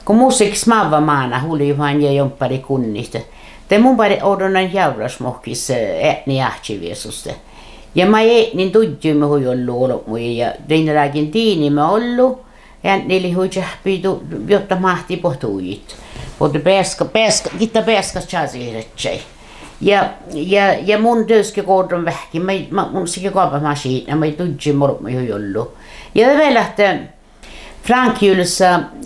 kun musiikki maava maana huli vain ja jompari kunnista. Te mun pari odonan jaurasmohkissa äänni ahtiviesusta. Ja mä ei niin tudjuimme hui ollu olopmuja ja teinäläkin tiinimme ollu. Äänni hui jähpi jotta mahti pohtuujit. Mutta kitta pääskas chaasiiretsei. Ja mun työske koodon vähki. Mun sikä kaapamasiin ja mä ei tudjuimme olopmuja hui ollu. Ja tämä lähtee Frank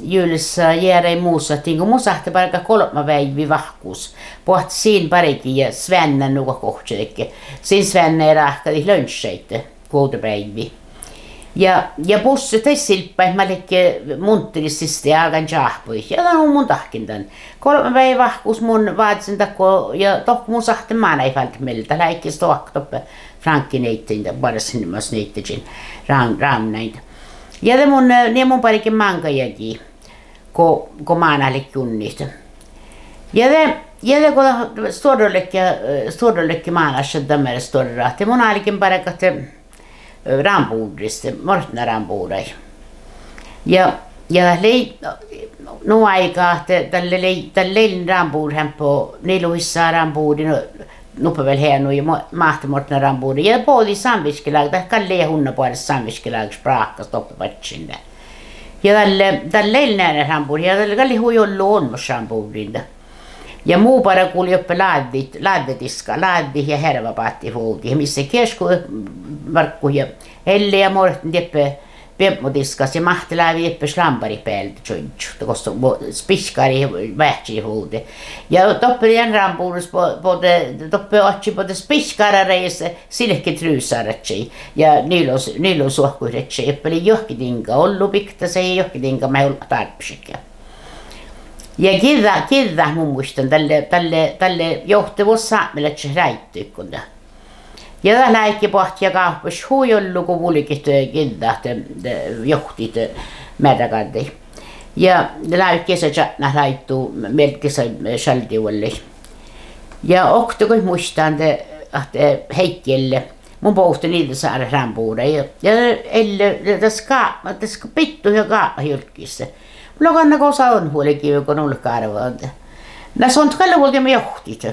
juhlissa järjei muussa, kun mun sahti parka 3 päivää vahkuus. Pohti siinä parikin ja Svenne nuka kohtsedekke. Siinä Svenne ei rahkadi lönsseitte 6 päivää. Ja bussi tei silppä, että mä liikke munttirissista ja alkan jahpui. Ja tämän on mun tahkin tän. 3 päivää vahkuus mun vaatsin takko ja tohku mun sahti maana ei välttä meiltä. Läikkis tohtoppe Frankki neittiin, varsin myös neittiin raam näitä. Ja mun parikin mankajakin, kun maanahlik junnista. Ja kun stodollekin maanassa tämmöinen stodorahti, mun alikin parikat rampuudista, mortna rampuudai. Ja nu aikaa, tälle rampuudhän på niluissa rampuudin, nuppe väl här ja mahtemortna rampuudin. Ja puoli samviskelag, tai kallee hunna puolella samviskelag sprakas toppavatsin. Ja tälle näin rampuudin, ja tälle kalli hui ollu onmus rampuudin. Ja muu para kuuli joppe laadvetiska ja hervapaatti fuuti. Missä kesku varkku ja elle ja mortin teppe pemmotiskas ja mahtelaavi joppe slampari päältä tjointju. Koska spiskari vähtsi fuuti. Ja toppe den rampuudus toppe otsi på det spiskarareissa silke trusarretsi. Ja niilo suhkuiretsi. Joppe oli johkitinka ollu pikta se johkitinka mä olla tarpsikä. Ja kirja mun muistan tälle johtavuus saamelaisessa räittyykkunta. Ja tämä läikki pohti ja kauppas huijollu, kun vulikit kirja johtit määräkanti. Ja läikki se tjatna räittuu melkisä saltiuolle. Ja oktokin muistan, että Heikkille mun pohti niitä saada rampuuda. Ja tässä pittu ja kaappa julkissa. Loganna kosa on huolikin, kun ulka arvointa. No se on tällä vuolta me johtit.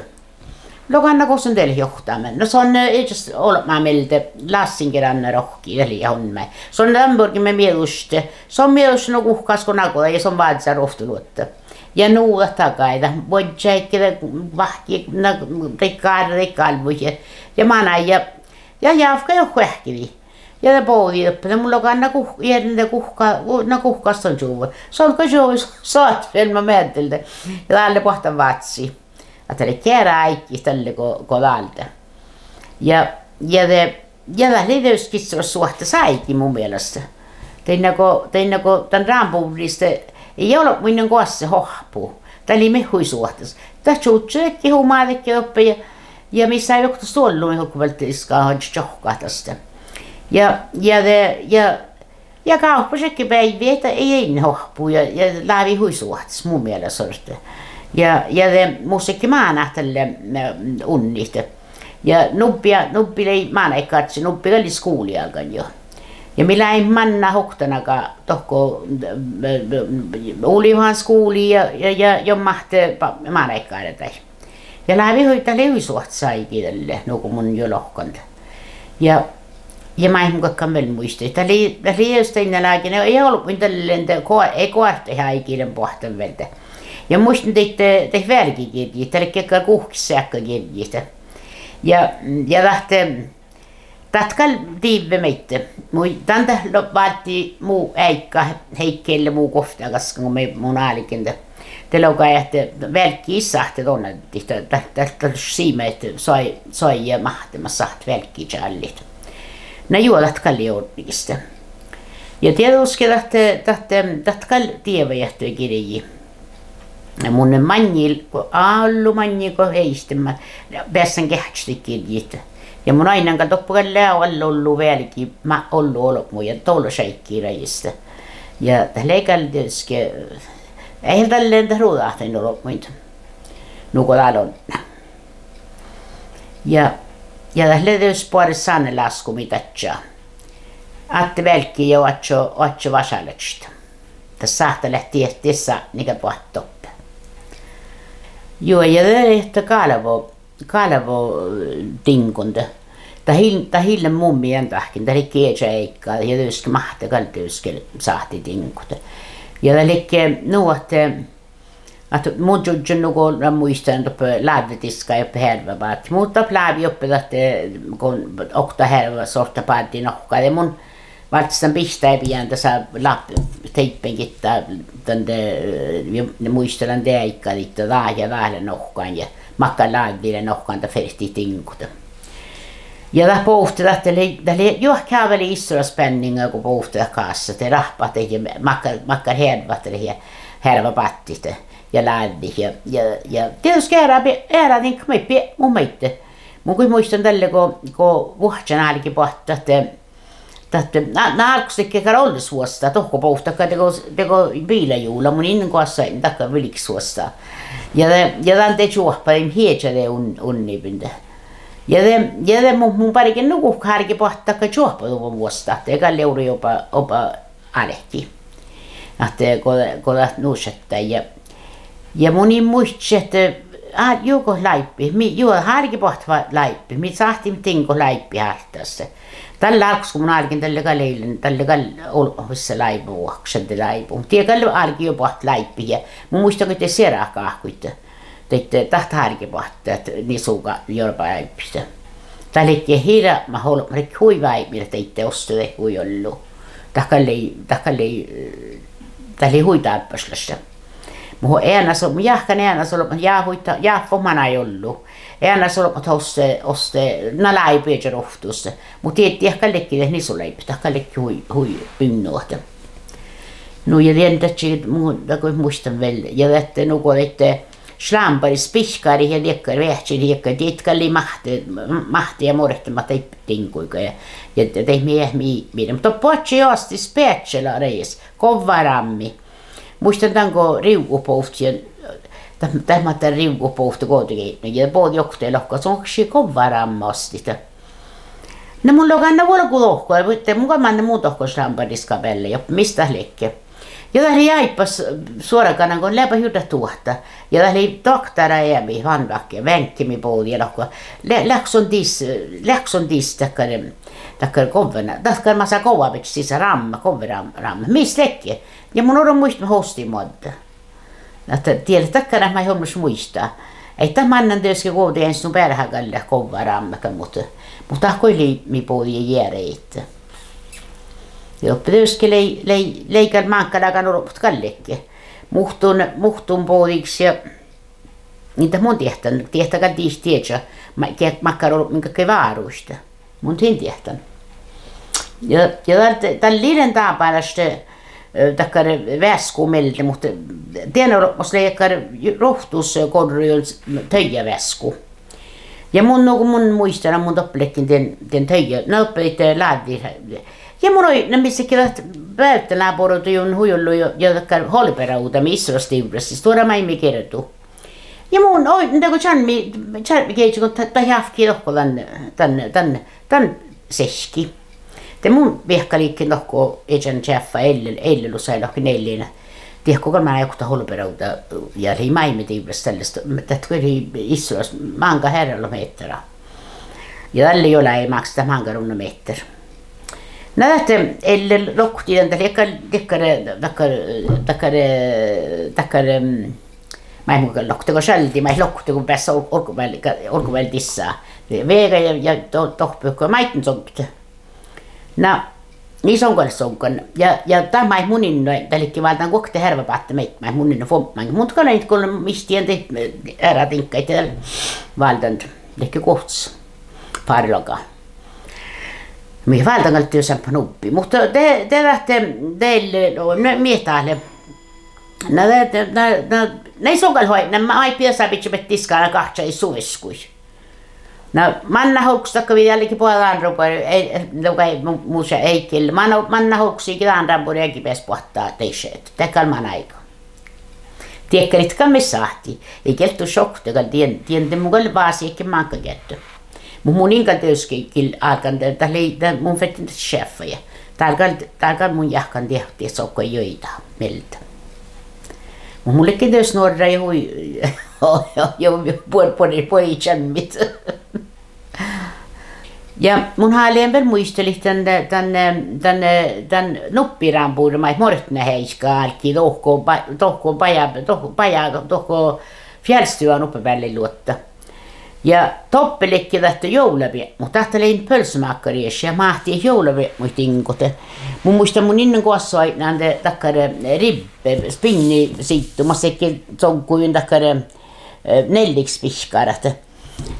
Loganna kosa on teille johtamaan. No se on itse olema meiltä lassinkeranna rohki, eli on mä. Se on Lamborgin me mieluste. Se on mieluste no kuhkas kun nakoda ja se on vaatsa rohtunuutta. Ja nuuda takaita. Voit säikkellä vahki, rikkalvuja. Ja mana ja jafka johku ähkivi. Ja det poodi uppe, mulla kanna kuhkasta on juuri. Se on kuin juuri saat filma määtiltä. Ja tälle pohtan vatsi. Että oli kerää aikki tälle kolalta. Ja tälle löyskissä suhta saikin mun mielestä. Teinnäkö tämän rampuudista ei ole minun koassa hohpuu. Tämä oli mehui suhtas. Tämä tjuutsuekki huumaadekki uppe ja missä ei johtu suollu, mihin kuvaltiskaan on johkaatasta. Ja kauppasekki päiviä, että ei hohpuu ja läpi huisuhtas mun mielestä. Ja musiikki maana tälle unnista. Ja nuppi ei maana ei katsi, nuppi oli skuuliakan jo. Ja millä ei manna hohtanakaan tohko ulihan skuuli ja jommahte maana ei kaadeta. Ja läpi huisuhtas saikin tälle, kun mun jo lohkanta. Ja mä en mukaan vielä muista. Tämä oli just ennalaikin. Ei ollut tällainen, ei koarte ihan ikinä pohtan vältä. Ja muistin teitä välkikirjaa. Tämä oli kekka kuhkissäkkäkirjaa. Ja lähtee tatkal tiive meitä. Tanta vaati muu äikka Heikkeelle muu kohta, koska mun aalikin. Tämä on että välkki isahti tuonne. Tämä siima, että sai ja mahtemassa välkki challit. Nä juodat kalliordista. Ja tietysti tatkal tievajähtöi kirji. Mun manjil, allu manjiko heistemä, päässän kehtsti kirjit. Ja mun aina katoppukalle on ollut välki, mä ollut muja tuolla seikkiirajista. Ja tällä tietysti, ei tälleen ruudahtain ollut muita. Nuko täällä on. Ja tällä tietysti puolesta saanne lasku mitä tjaa. Atte välkki ja otso vasalletsta. tässä saattaa lähteä tässä niitä puhtoppa. Joo, ja tämä kalvo tinkunta. Ta hillen mummi jäntahkin, ta liikkii eikkaa ja työski mahtakal työski saati tinkuta. Ja ta liikkii nuotte, että mun judgen nuku muistan tuppe laadetiska ja hervavat. Mutta plaavi oppilatte kun okta herva sorta parti nokka. Ja mun valtsan pistää pian tässä teippen kittaa tänne muistellaan teikkaa liitto laajalla nokkaan ja makka laadille nokkaan ta ferti tinkuta. Ja tämä pohti, että johonkin väli isoa spänninga, kun pohti kanssa, että rahpat ja makkar hervat ja hervapattit ja läddi. Ja tietysti ära niin kuin me mun meitte. Mun kun muistan tälle, kun vuohtsan aalikin pohti, että nämä alkustikin ollis vuosta, tohko pohti, että teko biilajuula, mun innen kanssa ei takka viliksi vuosta. Ja tämän te juopparin hietsade unnipintä. Ja mun parikin nuku harki pohtaa, että juopparuvan vuosta, eikä leuri jopa alehti. Kun nuusettaa. Ja moni muisti, että juoko laippi, juo harki pohtaa laippi, mit sahti tinko laippi hartassa. Tällä alkus kun mun alkin tälle olhoissa laipu vuoksen laipu. Tiedätkö alkin jo pohtaa laippi ja mun muistan, että serakahkuitte. Teitte tahta harki pohtaa, että nisuka jorpa laipista. Tällä hetkellä hiira, mä hui vaipilla teitte ostuja hui ollu. Tällä hui tarpeslasta. Mun jahkan äänas ollut, jaafomana ei ollut. Äänas ollut, että oste, na laipi ja rohtuussa. Mutta tietti ehkä lekki tehni suleipi, ehkä lekki hui pynnuota. No ja tiedän, että muistan vielä, ja että nuku teitte slampari spiskari ja liekkari vähtsi liekkari, tietkalli mahti ja morehtima teippitinkuika ja teimme jähmiä. Mutta potsi asti spetsela reis, kova rammi. Muistan tanko riukupohtien, tämä riukupohti kootikeipne, ja poot jokteen lohkaa, se on kova rammasti. No mulla on kanna volku lohkoa, mutta mukaan manne muun tohkoon slampariskapelle, ja mistä lekke. Ja tämä oli jäippas suorakanan, kun läpä hydä tuotta. Ja tämä oli doktara ämi, vanvakke, vänkkimi pooli ja lohkoa. Läkson tis takkar kovena. Takkar mä saa kovaviksi sisä ramma, ramma. Missä lekke? Ja mun on muista hostin modda. Tiedät takkar mä ei hommas muistaa. Ei tämä annan työsken koodi ensin sun perhäkällä kova rammakaan, mutta tahkoi liimi pooli ja jääreitä. Jopa työsken leikän maankalakan olot kallekke. Muhtun pooliksi ja niitä mun tehtäkään tiis tiedä, makkar ollut minkä vaaruista. Mun tiehtan. Ja tämän liiden taapalasta takkar väskumelta, mutta tiedän olot leikar rohtuus korjuun töjä väsku. Ja mun muistana mun toppelekin den töjä, ne oppelit laaddi. Ja mun oli missäkin välttämään porotujun huijullu ja holperauta misrosti yhdessä, siis tuoda mä emme kertu. Ja mun oi, mitä kun Charmi keitsi, kun tahjafki lohko tän seski. Te mun vihkaliikkin lohko ejan tjaffa eille lusai lohko neljänä. Tiedätkö, kun mä jokuta holperauta ja oli maimit yhdessä tällaista, että kun oli issuas maanka herralla meträ. Ja tälle jolla ei makseta maanka runna meträ. Näette, eller loktiden takkar mä en mukaan lokteko sälti, mä en lokteko päässä olkoväl tissaa. Veega ja tohpyykkoa maitten sonkita. No, niin sonkan. Ja tämä ei mun innoin, tälikki valtaan kokte hervapaatte meitä, mä en mun innoin fompmaan. Mutta kun näin, kun mistien ärätinkkaita valtaan, ehkä kohts parilokaa. Mihin valtaan työsämpä nuppi, mutta te lähtee teille mietaalle. Ne sonkalhoi, nämä ai piäsää pitsäpet tiskaana kahtsa ei suveskui. No manna houks takka vieläkin puhutaan rupaa, ei muussa ei kille. Manna houksikin tämän rampuri eikin pääs puhuttaa teisseet, tekal man aika. Tiekkäritkaan me sahti, ei keltu shokta, tiente mukaan vaasiikin manka kettu. Mun inkan työskin alkan, mun fettin chefaja. Täällä mun jahkan tehtiin sokko joita meiltä. Mullekin tös nuorra jo puoli chammit. Ja mun haalienpä muisteli tän nuppirampuuden, mä et mortna heiska alki tohko fjällstyä nuppivälle luotta. Ja toppelekki tähtö joulavi, mutta tahtelein pölsmäkkaries ja mahti joulavi muist inkote. Mun muista mun innan koassa näände takkare ribbe spinni siittu, mä sekin sonkuin takkare nellikspiskarat.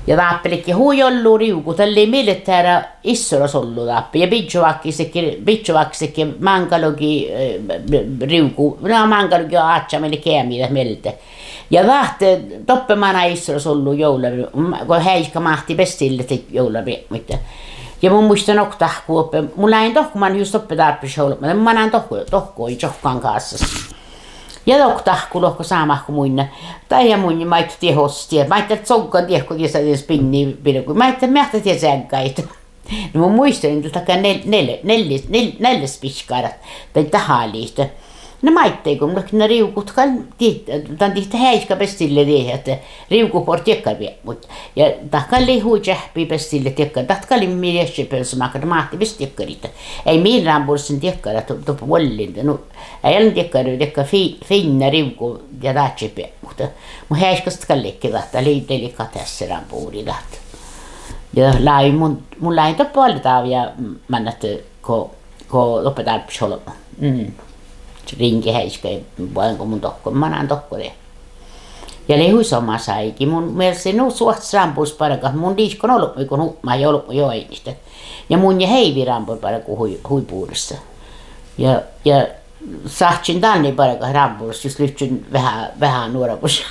Ja tappelekki huijollu riuku, tälli militäära issoras ollu tappi. Ja bitsuvakkisekin mankalogi riuku, mankalogi aatsamille käämiä meiltä. Ja tahte toppemana issoras ollu joulavi, kun heiska mahti bestille joulavi. Ja mun muista noktahku oppe. Mulla ei tohkuman just oppe tarpeeksi ollut, mutta mä näen tohkoi johkan kanssa. Ja noktahku lohko saamahku muina. Tai ja mun maittu tiehostia. Maittu tsonkan tiehko tiesä ties pinni pidäku. Maittu mähtä tiesänkäitä. No mun muistelin tätä nelles piskarat. Tai tahaliista. No maittei kun mulla riukut tämän tihtä häiskä pestille liihe, että riukuport tiekkar vie. Ja tahkalli hui jähpi pestille tiekkar. Tahkalli miljäsi pölsmäkar, mahti pesti tiekkarita. Ei miinraan puolisen tiekkara tuoppa vuolinta. No ei ole tiekkar finna riuku ja taatsi vie. Mutta mun häiskästä kallikki tahta, liiteli katessa rampuuri tahta. Ja mun lain toppa valitaan ja mannat ko lopetaan psolma. Rinki heiska voinko mun tokko, mä näen tokko te. Ja lehuisoma saikin, mun mielestä nu suht rampus paraka, mun diskon ollut, kun mä ei ollut jo einistä. Ja mun ja heivi rampus paraka huipuudessa. Ja sahtsin tänne paraka rampus, jos lyhtsyn vähän nuorapus.